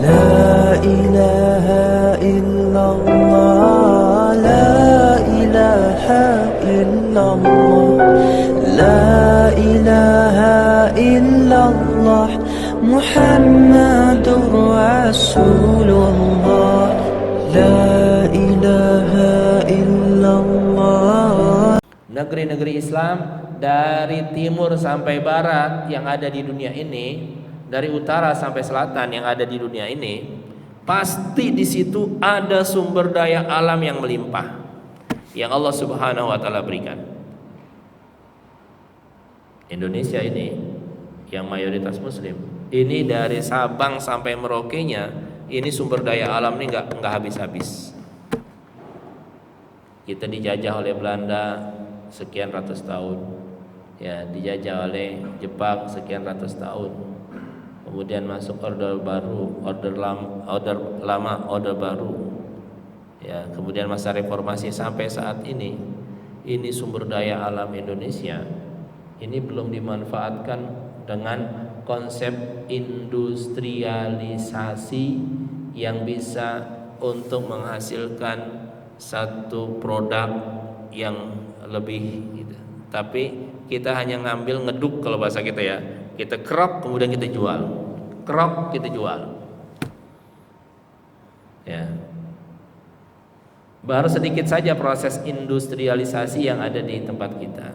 لا إله إلا الله لا إله إلا الله لا إله إلا الله محمد رسول الله لا إله إلا الله. Negeri-negeri Islam dari timur sampai barat yang ada di dunia ini, dari utara sampai selatan yang ada di dunia ini, pasti di situ ada sumber daya alam yang melimpah yang Allah Subhanahu wa taala berikan. Indonesia ini yang mayoritas muslim, ini dari Sabang sampai Merauke-nya, ini sumber daya alam ini nggak habis-habis. Kita dijajah oleh Belanda sekian ratus tahun, ya, dijajah oleh Jepang sekian ratus tahun, kemudian masuk order baru, order lama, order baru, ya, kemudian masa reformasi sampai saat ini sumber daya alam Indonesia ini belum dimanfaatkan dengan konsep industrialisasi yang bisa untuk menghasilkan satu produk yang lebih gitu. Tapi kita hanya ngambil ngeduk, kalau bahasa kita ya, kita kerok kemudian kita jual, kerok kita jual, ya. Baru sedikit saja proses industrialisasi yang ada di tempat kita.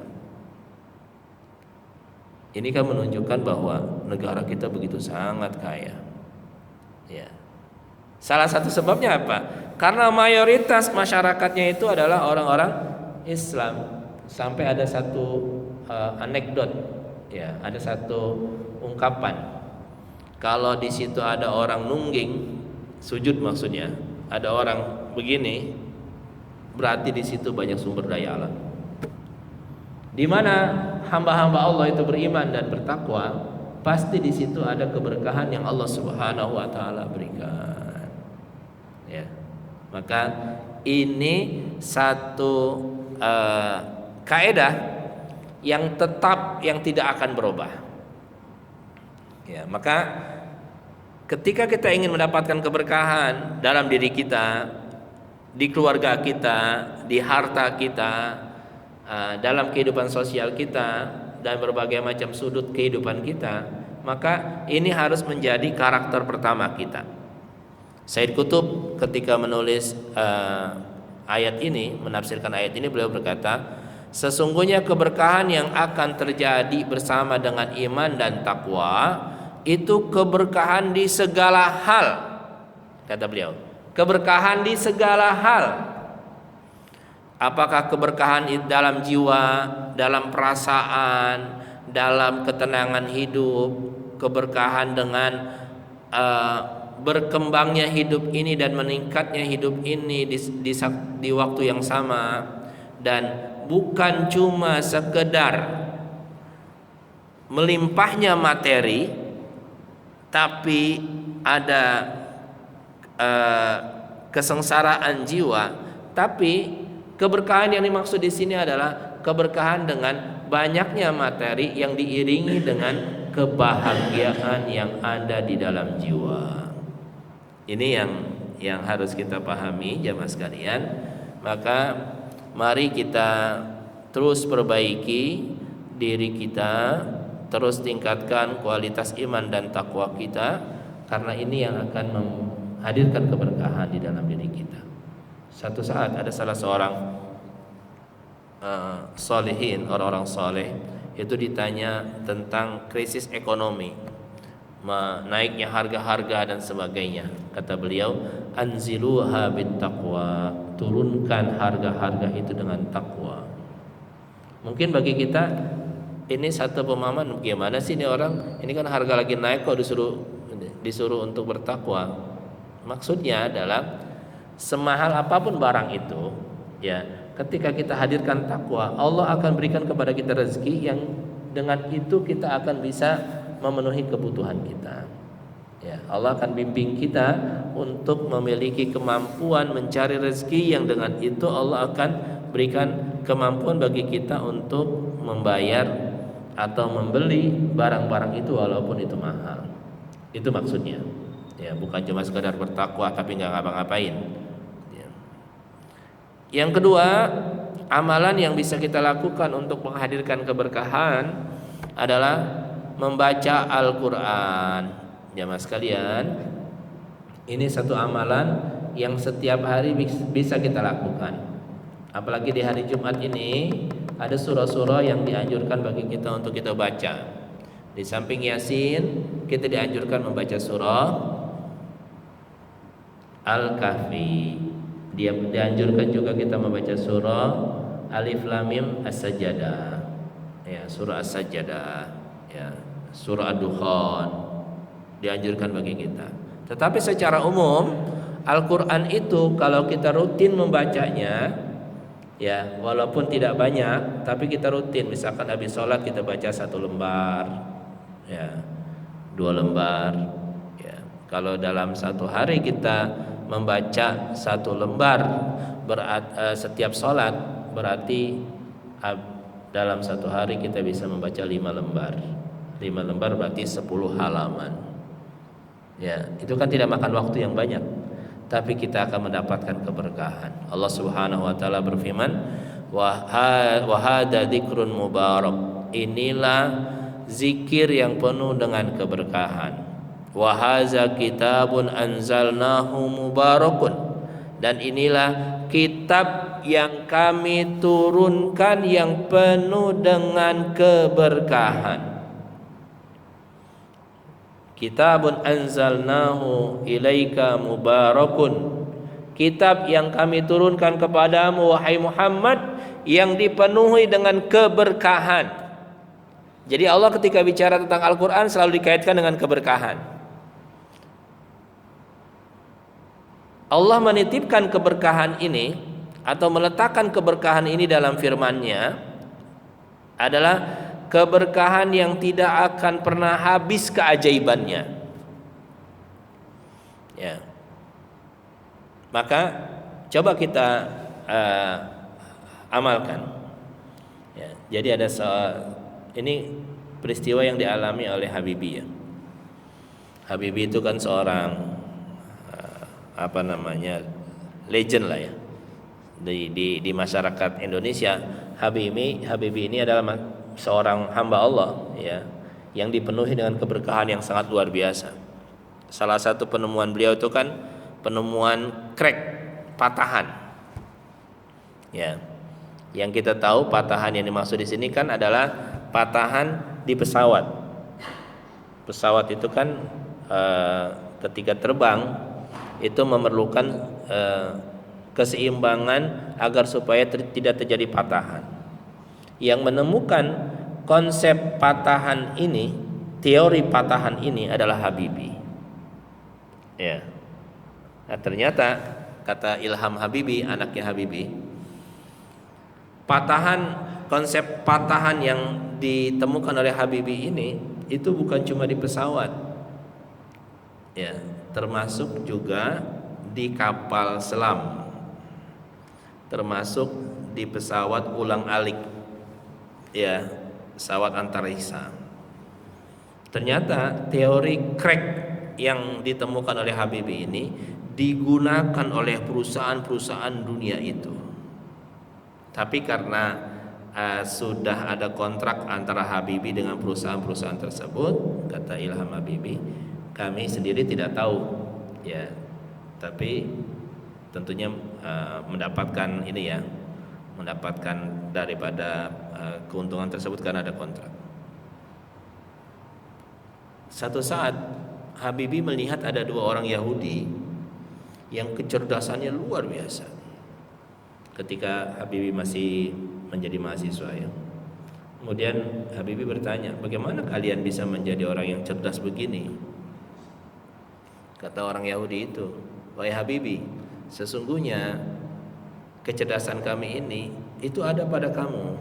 Ini kan menunjukkan bahwa negara kita begitu sangat kaya, ya. Salah satu sebabnya apa? Karena mayoritas masyarakatnya itu adalah orang-orang Islam. Sampai ada satu anekdot, ya, ada satu ungkapan. Kalau di situ ada orang nungging, sujud maksudnya, ada orang begini, berarti di situ banyak sumber daya alam. Di mana hamba-hamba Allah itu beriman dan bertakwa, pasti di situ ada keberkahan yang Allah Subhanahu wa taala berikan. Ya. Maka ini satu kaidah yang tetap, yang tidak akan berubah. Ya, maka ketika kita ingin mendapatkan keberkahan dalam diri kita, di keluarga kita, di harta kita, dalam kehidupan sosial kita, dan berbagai macam sudut kehidupan kita, maka ini harus menjadi karakter pertama kita. Said Qutb ketika menulis ayat ini, menafsirkan ayat ini, beliau berkata, sesungguhnya keberkahan yang akan terjadi bersama dengan iman dan takwa itu keberkahan di segala hal, kata beliau. Keberkahan di segala hal. Apakah keberkahan dalam jiwa, dalam perasaan, dalam ketenangan hidup, keberkahan dengan berkembangnya hidup ini dan meningkatnya hidup ini di waktu yang sama, dan bukan cuma sekedar melimpahnya materi, tapi ada kesengsaraan jiwa. Tapi keberkahan yang dimaksud di sini adalah keberkahan dengan banyaknya materi yang diiringi dengan kebahagiaan yang ada di dalam jiwa. Ini yang harus kita pahami, jamaah sekalian. Maka mari kita terus perbaiki diri kita, terus tingkatkan kualitas iman dan takwa kita, karena ini yang akan menghadirkan keberkahan di dalam diri kita. Satu saat ada salah seorang solehin, orang-orang soleh, itu ditanya tentang krisis ekonomi, naiknya harga-harga dan sebagainya. Kata beliau, anziluha bit taqwa, turunkan harga-harga itu dengan takwa. Mungkin bagi kita ini satu pemahaman, gimana sih ini orang, ini kan harga lagi naik kok disuruh untuk bertakwa. Maksudnya adalah semahal apapun barang itu, ya, ketika kita hadirkan takwa, Allah akan berikan kepada kita rezeki yang dengan itu kita akan bisa memenuhi kebutuhan kita. Ya, Allah akan bimbing kita untuk memiliki kemampuan mencari rezeki yang dengan itu Allah akan berikan kemampuan bagi kita untuk membayar atau membeli barang-barang itu walaupun itu mahal. Itu maksudnya. Ya, bukan cuma sekedar bertakwa tapi nggak ngapa-ngapain. Ya. Yang kedua, amalan yang bisa kita lakukan untuk menghadirkan keberkahan adalah membaca Al-Quran. Jamaah sekalian, ini satu amalan yang setiap hari bisa kita lakukan. Apalagi di hari Jumat ini ada surah-surah yang dianjurkan bagi kita untuk kita baca. Di samping Yasin, kita dianjurkan membaca surah Al-Kahfi. Dia dianjurkan juga kita membaca surah Alif Lam Mim As-Sajdah. Ya, surah As-Sajdah, ya, surah Ad-Dukhan dianjurkan bagi kita. Tetapi secara umum Al-Qur'an itu kalau kita rutin membacanya, ya, walaupun tidak banyak tapi kita rutin, misalkan habis sholat kita baca 1 lembar, ya, 2 lembar, ya. Kalau dalam satu hari kita membaca 1 lembar setiap sholat, berarti dalam satu hari kita bisa membaca 5 lembar. 5 lembar berarti 10 halaman. Ya, itu kan tidak makan waktu yang banyak, tapi kita akan mendapatkan keberkahan. Allah Subhanahu wa taala berfirman, wa hada dzikrun mubarak. Inilah zikir yang penuh dengan keberkahan. Wa hadza kitabun anzalnahu mubarakun. Dan inilah kitab yang kami turunkan yang penuh dengan keberkahan. Kitabun anzalnahu ilaika mubarakun. Kitab yang kami turunkan kepadamu wahai Muhammad yang dipenuhi dengan keberkahan. Jadi Allah ketika bicara tentang Al-Quran selalu dikaitkan dengan keberkahan. Allah menitipkan keberkahan ini atau meletakkan keberkahan ini dalam firman-Nya adalah keberkahan yang tidak akan pernah habis keajaibannya. Ya. Maka coba kita amalkan. Ya. Jadi ada ini peristiwa yang dialami oleh Habibie. Ya. Habibie itu kan seorang legend lah ya di masyarakat Indonesia. Habibie ini adalah seorang hamba Allah ya, yang dipenuhi dengan keberkahan yang sangat luar biasa. Salah satu penemuan beliau itu kan penemuan crack, patahan. Ya. Yang kita tahu patahan yang dimaksud di sini kan adalah patahan di pesawat. Pesawat itu kan ketika terbang itu memerlukan keseimbangan agar supaya tidak terjadi patahan. Yang menemukan konsep patahan ini, teori patahan ini adalah Habibie. Ya. Nah, ternyata kata Ilham Habibie, anaknya Habibie, konsep patahan yang ditemukan oleh Habibie ini itu bukan cuma di pesawat. Ya, termasuk juga di kapal selam, termasuk di pesawat ulang-alik, ya, pesawat antariksa. Ternyata teori crack yang ditemukan oleh Habibie ini digunakan oleh perusahaan-perusahaan dunia itu. Tapi karena sudah ada kontrak antara Habibie dengan perusahaan-perusahaan tersebut, kata Ilham Habibie, kami sendiri tidak tahu, ya, tapi tentunya mendapatkan ini ya, mendapatkan daripada keuntungan tersebut karena ada kontrak. Satu saat Habibie melihat ada 2 orang Yahudi yang kecerdasannya luar biasa. Ketika Habibie masih menjadi mahasiswa ya. Kemudian Habibie bertanya, bagaimana kalian bisa menjadi orang yang cerdas begini? Kata orang Yahudi itu, wahai Habibie, sesungguhnya kecerdasan kami ini itu ada pada kamu.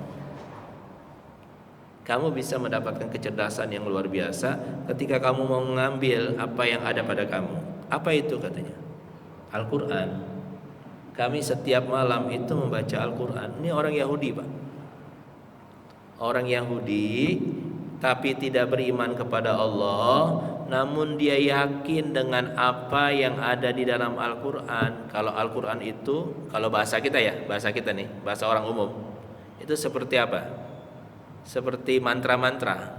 Kamu bisa mendapatkan kecerdasan yang luar biasa ketika kamu mau mengambil apa yang ada pada kamu. Apa itu katanya? Al-Quran. Kami setiap malam itu membaca Al-Quran. Ini orang Yahudi, Pak. Orang Yahudi tapi tidak beriman kepada Allah, namun dia yakin dengan apa yang ada di dalam Al-Quran. Kalau Al-Quran itu, kalau bahasa kita ya, bahasa kita nih, bahasa orang umum, itu seperti apa? Seperti mantra-mantra,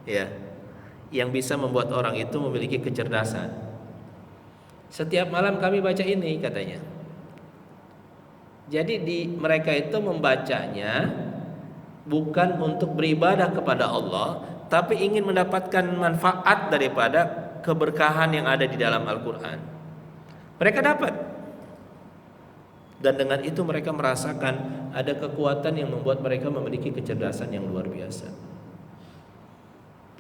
ya, yang bisa membuat orang itu memiliki kecerdasan. Setiap malam kami baca ini katanya. Jadi mereka itu membacanya bukan untuk beribadah kepada Allah, tapi ingin mendapatkan manfaat daripada keberkahan yang ada di dalam Al-Quran. Mereka dapat, dan dengan itu mereka merasakan ada kekuatan yang membuat mereka memiliki kecerdasan yang luar biasa.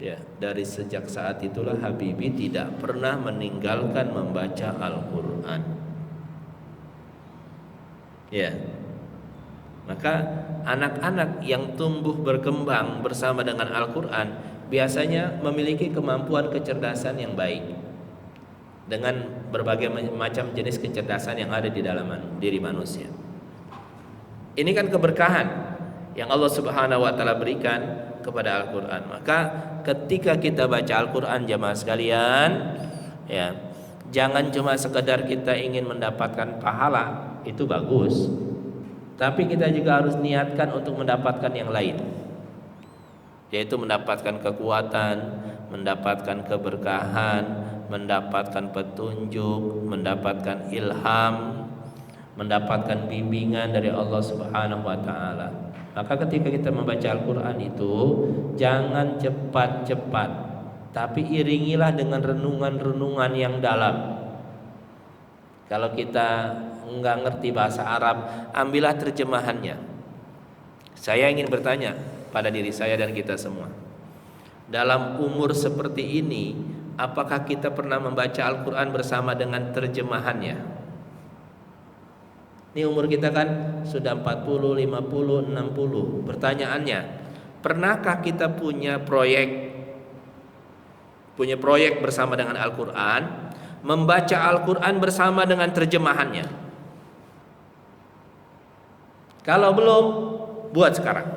Ya, dari sejak saat itulah Habibie tidak pernah meninggalkan membaca Al-Quran. Ya, maka anak-anak yang tumbuh berkembang bersama dengan Al-Quran biasanya memiliki kemampuan kecerdasan yang baik dengan berbagai macam jenis kecerdasan yang ada di dalam diri manusia. Ini kan keberkahan yang Allah Subhanahu wa taala berikan kepada Al-Quran. Maka ketika kita baca Al-Quran, jamaah sekalian, ya, jangan cuma sekedar kita ingin mendapatkan pahala, itu bagus, tapi kita juga harus niatkan untuk mendapatkan yang lain, yaitu mendapatkan kekuatan, mendapatkan keberkahan, mendapatkan petunjuk, mendapatkan ilham, mendapatkan bimbingan dari Allah Subhanahu wa taala. Maka ketika kita membaca Al-Quran itu, jangan cepat-cepat, tapi iringilah dengan renungan-renungan yang dalam. Kalau kita nggak ngerti bahasa Arab, ambillah terjemahannya. Saya ingin bertanya pada diri saya dan kita semua, dalam umur seperti ini, apakah kita pernah membaca Al-Quran bersama dengan terjemahannya? Ini umur kita kan sudah 40, 50, 60. Pertanyaannya, pernahkah kita punya proyek bersama dengan Al-Quran, membaca Al-Quran bersama dengan terjemahannya? Kalau belum, buat sekarang.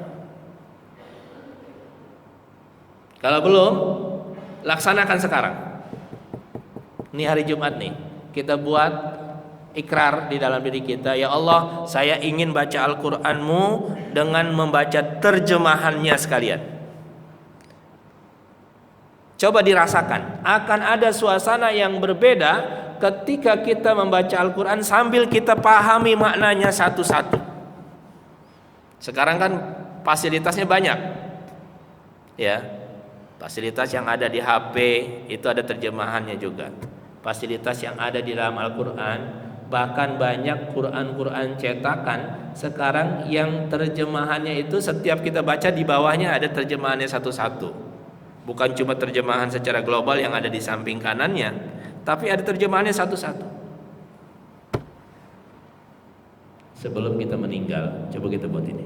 Kalau belum, laksanakan sekarang. Ini hari Jumat nih, kita buat ikrar di dalam diri kita, ya Allah, saya ingin baca Al-Quran-Mu dengan membaca terjemahannya sekalian. Coba dirasakan, akan ada suasana yang berbeda ketika kita membaca Al-Quran sambil kita pahami maknanya satu-satu. Sekarang kan fasilitasnya banyak, ya, fasilitas yang ada di HP itu ada terjemahannya juga. Fasilitas yang ada di dalam Al-Quran, bahkan banyak Quran-Quran cetakan sekarang yang terjemahannya itu setiap kita baca di bawahnya ada terjemahannya satu-satu. Bukan cuma terjemahan secara global yang ada di samping kanannya, tapi ada terjemahannya satu-satu. Sebelum kita meninggal, coba kita buat ini.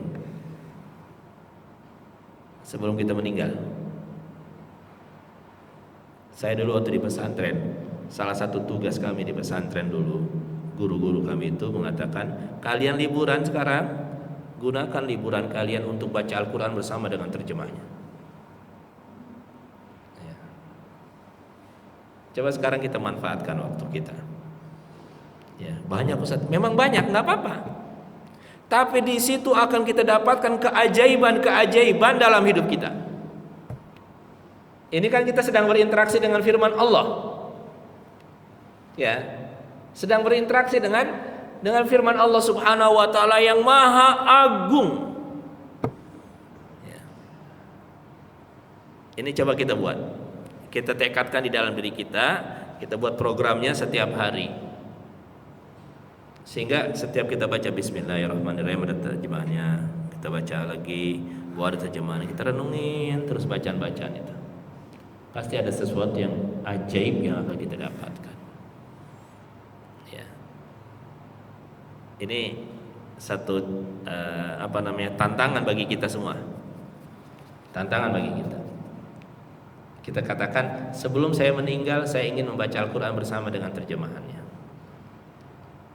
Sebelum kita meninggal, saya dulu waktu di pesantren, salah satu tugas kami di pesantren dulu, guru-guru kami itu mengatakan, kalian liburan sekarang, gunakan liburan kalian untuk baca Al-Quran bersama dengan terjemahnya. Coba sekarang kita manfaatkan waktu kita. Ya, banyak Ustaz, memang banyak, nggak apa-apa. Tapi di situ akan kita dapatkan keajaiban-keajaiban dalam hidup kita. Ini kan kita sedang berinteraksi dengan firman Allah. Ya, sedang berinteraksi dengan firman Allah Subhanahu wa taala yang maha agung. Ya. Ini coba kita buat. Kita tekadkan di dalam diri kita buat programnya setiap hari. Sehingga setiap kita baca Bismillahirrahmanirrahim ada terjemahannya, kita baca lagi, ada terjemahannya, kita renungin terus bacaan-bacaan itu. Pasti ada sesuatu yang ajaib yang akan kita dapatkan. Ya. Ini satu tantangan bagi kita semua. Tantangan bagi kita. Kita katakan, sebelum saya meninggal saya ingin membaca Al-Quran bersama dengan terjemahannya.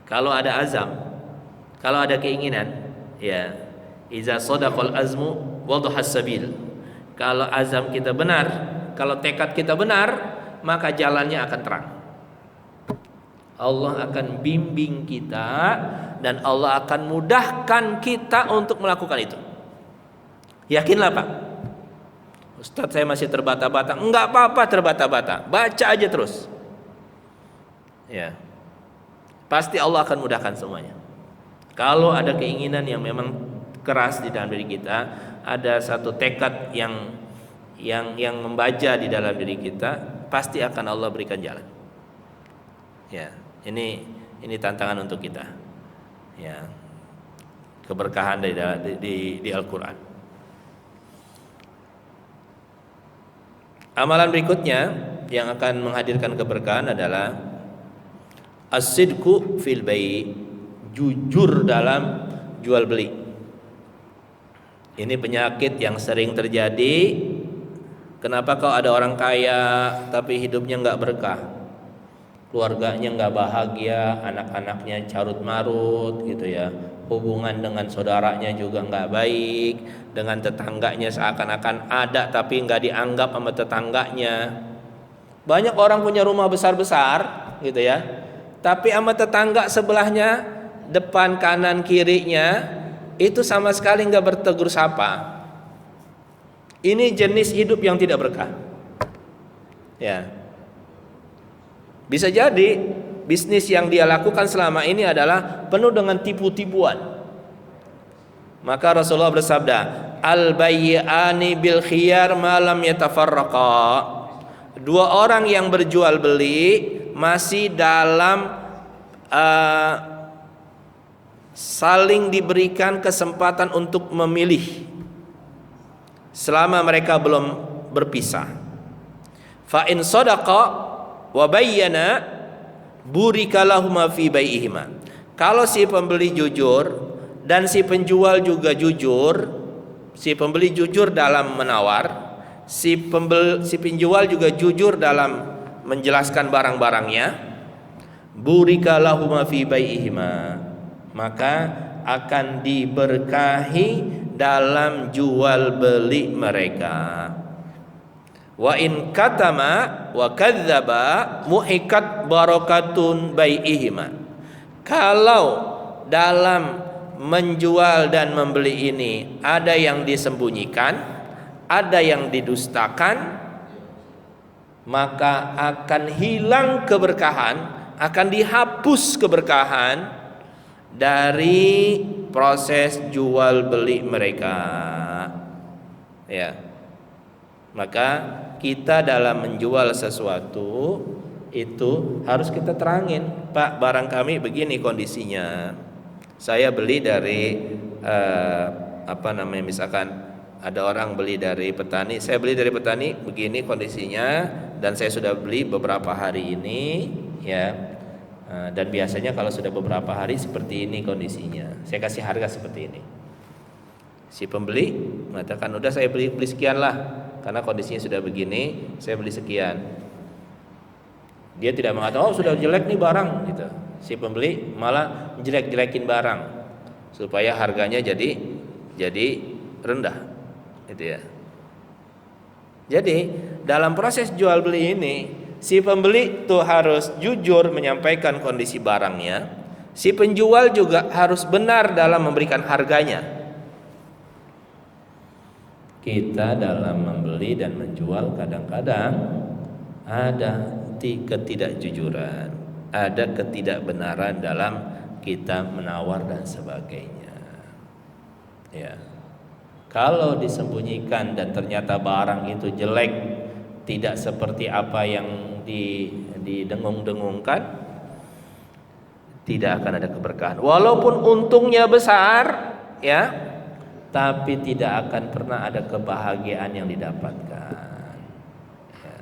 Kalau ada azam, kalau ada keinginan, ya, iza shadaqal azmu wadhahas sabil. Kalau azam kita benar Kalau tekad kita benar, maka jalannya akan terang. Allah akan bimbing kita dan Allah akan mudahkan kita untuk melakukan itu. Yakinlah Pak. Ustadz saya masih terbata-bata. Enggak apa-apa terbata-bata, baca aja terus. Ya, pasti Allah akan mudahkan semuanya. Kalau ada keinginan yang memang keras di dalam diri kita, ada satu tekad yang membaja di dalam diri kita, pasti akan Allah berikan jalan. Ya, ini tantangan untuk kita. Ya, keberkahan di Al-Quran. Amalan berikutnya yang akan menghadirkan keberkahan adalah as-sidqu fil bai', jujur dalam jual beli. Ini penyakit yang sering terjadi. Kenapa kau ada orang kaya tapi hidupnya nggak berkah, keluarganya nggak bahagia, anak-anaknya carut marut gitu ya, hubungan dengan saudaranya juga nggak baik, dengan tetangganya seakan-akan ada tapi nggak dianggap sama tetangganya. Banyak orang punya rumah besar-besar gitu ya, tapi sama tetangga sebelahnya, depan kanan kirinya itu sama sekali nggak bertegur sapa. Ini jenis hidup yang tidak berkah. Ya, bisa jadi bisnis yang dia lakukan selama ini adalah penuh dengan tipu-tipuan. Maka Rasulullah bersabda, al-bayyani bil khiyar ma lam yatafarraqa. Dua orang yang berjual beli masih dalam saling diberikan kesempatan untuk memilih selama mereka belum berpisah. Fa in sadaqa wa bayyana burika lahuma fi bai'ihima. Kalau si pembeli jujur dan si penjual juga jujur, si pembeli jujur dalam menawar, si penjual juga jujur dalam menjelaskan barang-barangnya, burika lahuma fi bai'ihima, maka akan diberkahi dalam jual beli mereka. Wa in katama wa kadzdzaba muhikat barakatun bai'ihima. Kalau dalam menjual dan membeli ini ada yang disembunyikan, ada yang didustakan, maka akan hilang keberkahan, akan dihapus keberkahan dari proses jual beli mereka. Ya, maka kita dalam menjual sesuatu itu harus kita terangin, Pak, barang kami begini kondisinya. Saya beli dari misalkan ada orang beli dari petani, saya beli dari petani begini kondisinya, dan saya sudah beli beberapa hari ini, ya. Dan biasanya kalau sudah beberapa hari seperti ini kondisinya, saya kasih harga seperti ini. Si pembeli mengatakan, udah saya beli sekian lah, karena kondisinya sudah begini, saya beli sekian. Dia tidak mengatakan, oh sudah jelek nih barang gitu. Si pembeli malah jelek-jelekin barang supaya harganya jadi rendah, gitu ya. Jadi dalam proses jual beli ini, si pembeli tuh harus jujur menyampaikan kondisi barangnya. Si penjual juga harus benar dalam memberikan harganya. Kita dalam membeli dan menjual kadang-kadang ada ketidakjujuran, ada ketidakbenaran dalam kita menawar dan sebagainya. Ya. Kalau disembunyikan dan ternyata barang itu jelek, tidak seperti apa yang didengung-dengungkan, tidak akan ada keberkahan. Walaupun untungnya besar, ya, tapi tidak akan pernah ada kebahagiaan yang didapatkan. Ya.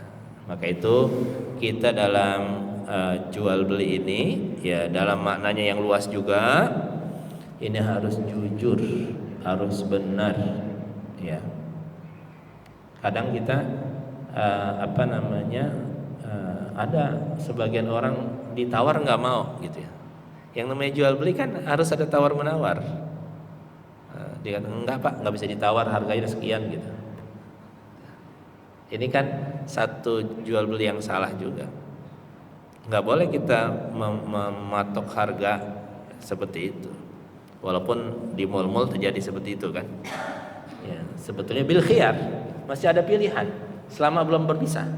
Maka itu kita dalam jual beli ini, ya, dalam maknanya yang luas juga, ini harus jujur, harus benar. Ya. Kadang kita ada sebagian orang ditawar nggak mau gitu ya. Yang namanya jual beli kan harus ada tawar menawar. Dia kata, enggak Pak, nggak bisa ditawar, harganya sekian gitu. Ini kan satu jual beli yang salah juga. Nggak boleh kita mematok harga seperti itu. Walaupun di mal-mal terjadi seperti itu kan. Ya, sebetulnya bil khiyar, masih ada pilihan selama belum berpisah.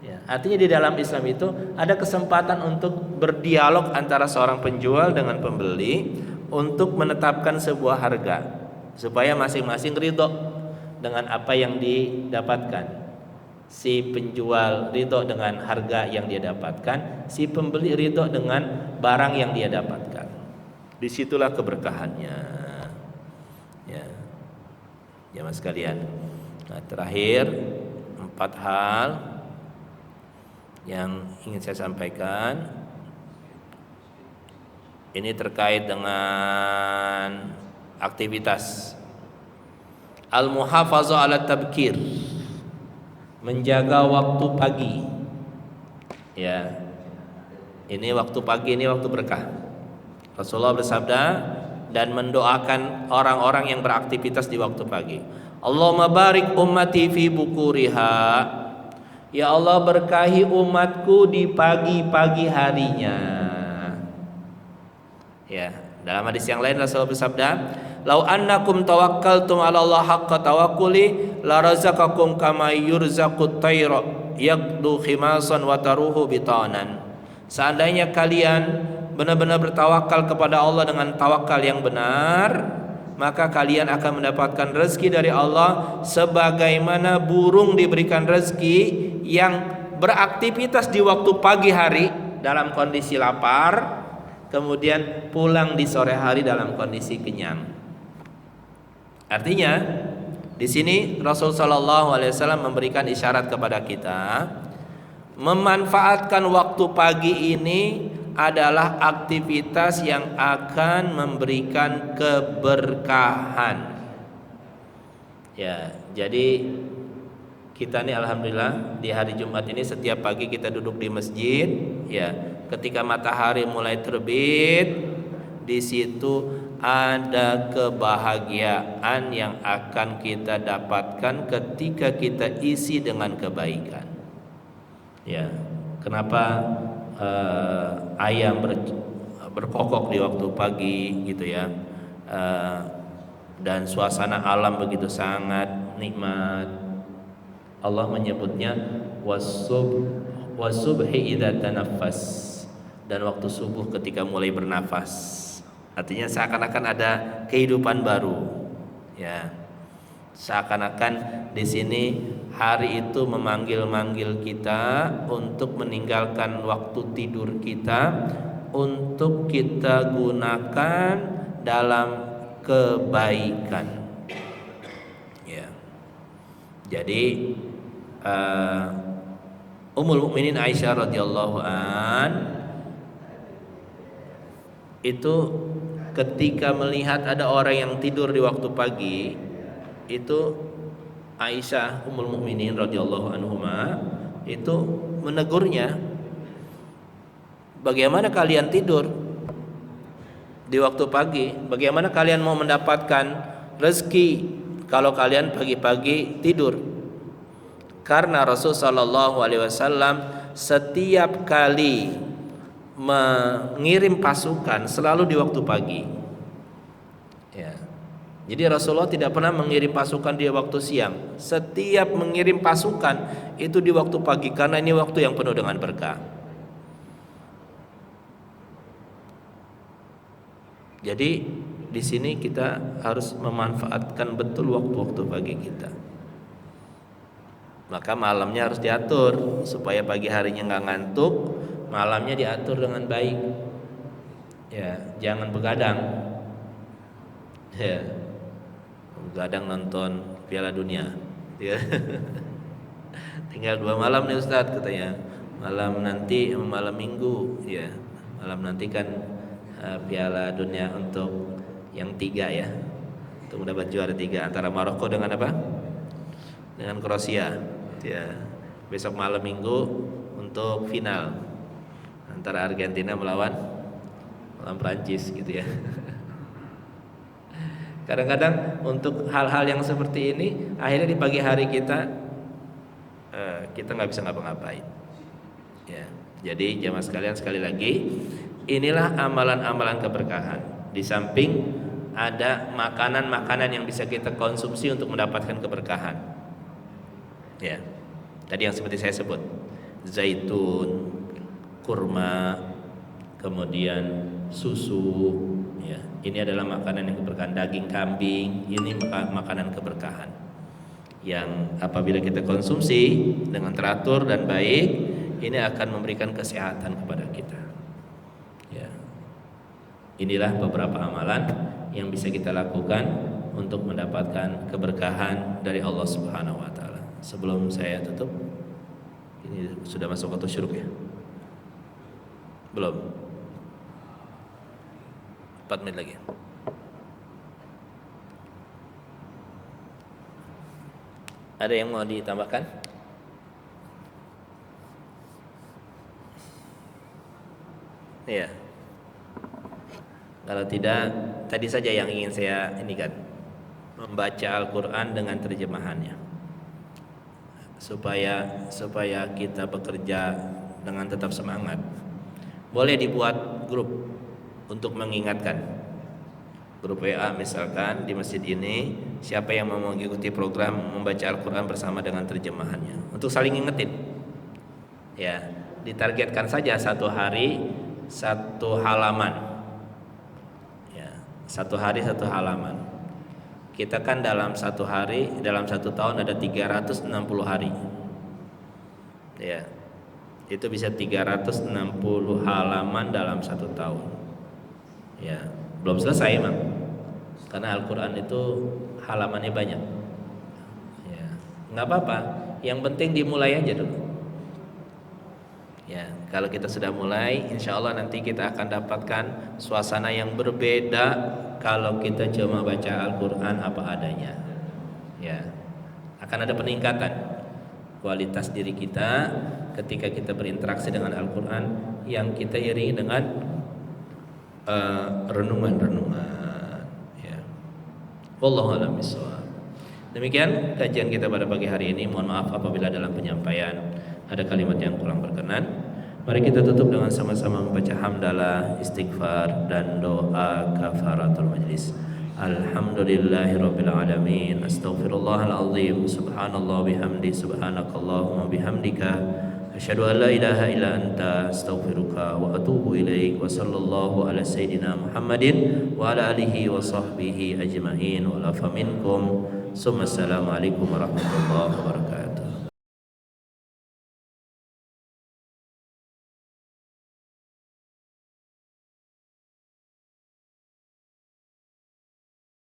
Ya, artinya di dalam Islam itu ada kesempatan untuk berdialog antara seorang penjual dengan pembeli untuk menetapkan sebuah harga supaya masing-masing ridho dengan apa yang didapatkan. Si penjual ridho dengan harga yang dia dapatkan, si pembeli ridho dengan barang yang dia dapatkan. Disitulah keberkahannya. Ya, jamaah sekalian. Nah, terakhir 4 hal yang ingin saya sampaikan. Ini terkait dengan aktivitas. Al-muhafazah ala tabkir, menjaga waktu pagi. Ya. Ini waktu pagi, ini waktu berkah. Rasulullah bersabda dan mendoakan orang-orang yang beraktivitas di waktu pagi. Allahumma barik ummati fi bukuriha. Ya Allah, berkahi umatku di pagi-pagi harinya. Ya, dalam hadis yang lain Rasulullah bersabda, "Lau annakum tawakkaltum 'ala Allah haqqa tawakkuli la razaqakum kama yurzaqut tayra yaqdu khimasan wa taruhu bitanan." Seandainya kalian benar-benar bertawakal kepada Allah dengan tawakal yang benar, maka kalian akan mendapatkan rezeki dari Allah sebagaimana burung diberikan rezeki yang beraktivitas di waktu pagi hari dalam kondisi lapar, kemudian pulang di sore hari dalam kondisi kenyang. Artinya di sini Rasul sallallahu alaihi wasallam memberikan isyarat kepada kita memanfaatkan waktu pagi ini adalah aktivitas yang akan memberikan keberkahan. Ya, jadi kita nih alhamdulillah di hari Jumat ini setiap pagi kita duduk di masjid, ya, ketika matahari mulai terbit, di situ ada kebahagiaan yang akan kita dapatkan ketika kita isi dengan kebaikan. Ya, kenapa ayam berkokok di waktu pagi gitu ya, dan suasana alam begitu sangat nikmat. Allah menyebutnya wasubhi idza tanaffas, dan waktu subuh ketika mulai bernafas. Artinya seakan-akan ada kehidupan baru. Ya. Seakan-akan di sini hari itu memanggil-manggil kita untuk meninggalkan waktu tidur kita untuk kita gunakan dalam kebaikan. Ya. Jadi Ummul Mukminin Aisyah radhiyallahu an itu ketika melihat ada orang yang tidur di waktu pagi, itu Aisyah Ummul Mukminin radhiyallahu anhuma itu menegurnya, bagaimana kalian tidur di waktu pagi? Bagaimana kalian mau mendapatkan rezeki kalau kalian pagi-pagi tidur? Karena Rasul sallallahu alaihi wasallam setiap kali mengirim pasukan selalu di waktu pagi. Ya. Jadi Rasulullah tidak pernah mengirim pasukan di waktu siang. Setiap mengirim pasukan itu di waktu pagi karena ini waktu yang penuh dengan berkah. Jadi di sini kita harus memanfaatkan betul waktu-waktu pagi kita. Maka malamnya harus diatur supaya pagi harinya nggak ngantuk, malamnya diatur dengan baik. Ya, jangan begadang. Ya. Begadang nonton Piala Dunia. Ya. Tinggal 2 malam nih Ustadz katanya. Malam nanti malam Minggu, ya. Malam nanti kan Piala Dunia untuk yang 3 ya. Untuk mendapat juara 3 antara Maroko dengan apa? Dengan Kroasia. Ya. Besok malam Minggu untuk final antara Argentina melawan Prancis gitu ya. Kadang-kadang untuk hal-hal yang seperti ini akhirnya di pagi hari kita kita nggak bisa ngapa-ngapain. Ya, jadi jamaah sekalian, sekali lagi, inilah amalan-amalan keberkahan. Di samping ada makanan-makanan yang bisa kita konsumsi untuk mendapatkan keberkahan. Ya, tadi yang seperti saya sebut, zaitun, kurma, kemudian susu. Ya, ini adalah makanan yang keberkahan. Daging kambing, ini makanan keberkahan yang apabila kita konsumsi dengan teratur dan baik, ini akan memberikan kesehatan kepada kita. Ya. Inilah beberapa amalan yang bisa kita lakukan untuk mendapatkan keberkahan dari Allah Subhanahu wa taala. Sebelum saya tutup, ini sudah masuk waktu syuruk ya? Belum. 4 menit lagi. Ada yang mau ditambahkan? Iya. Kalau tidak, tadi saja yang ingin saya ini kan, membaca Al-Quran dengan terjemahannya, supaya kita bekerja dengan tetap semangat. Boleh dibuat grup untuk mengingatkan. Grup WA misalkan di masjid ini, siapa yang mau mengikuti program membaca Al-Quran bersama dengan terjemahannya, untuk saling ingetin. Ya, ditargetkan saja 1 hari 1 halaman. Ya, 1 hari 1 halaman. Kita kan dalam 1 hari, dalam 1 tahun ada 360 hari. Ya, itu bisa 360 halaman dalam 1 tahun. Ya, belum selesai emang, karena Al-Quran itu halamannya banyak. Ya, nggak apa-apa, yang penting dimulai aja dulu. Ya, kalau kita sudah mulai, insya Allah nanti kita akan dapatkan suasana yang berbeda kalau kita cuma baca Al-Quran apa adanya. Ya, akan ada peningkatan kualitas diri kita ketika kita berinteraksi dengan Al-Quran yang kita iringi dengan renungan-renungan. Ya. Wallahu a'lam bishawab. Demikian kajian kita pada pagi hari ini. Mohon maaf apabila dalam penyampaian ada kalimat yang kurang berkenan. Mari kita tutup dengan sama-sama membaca hamdalah, istighfar dan doa kafaratul majlis. Alhamdulillahirabbil alamin. Astaghfirullahal azim. Subhanallah bihamdi, subhanakallahumma bihamdika, asyhadu an la ilaha illa anta, astaghfiruka wa atubu ilaik. Wa sallallahu ala sayyidina Muhammadin wa ala alihi wa sahbihi ajma'in. Wa la faminkum. Assalamualaikum warahmatullahi wabarakatuh.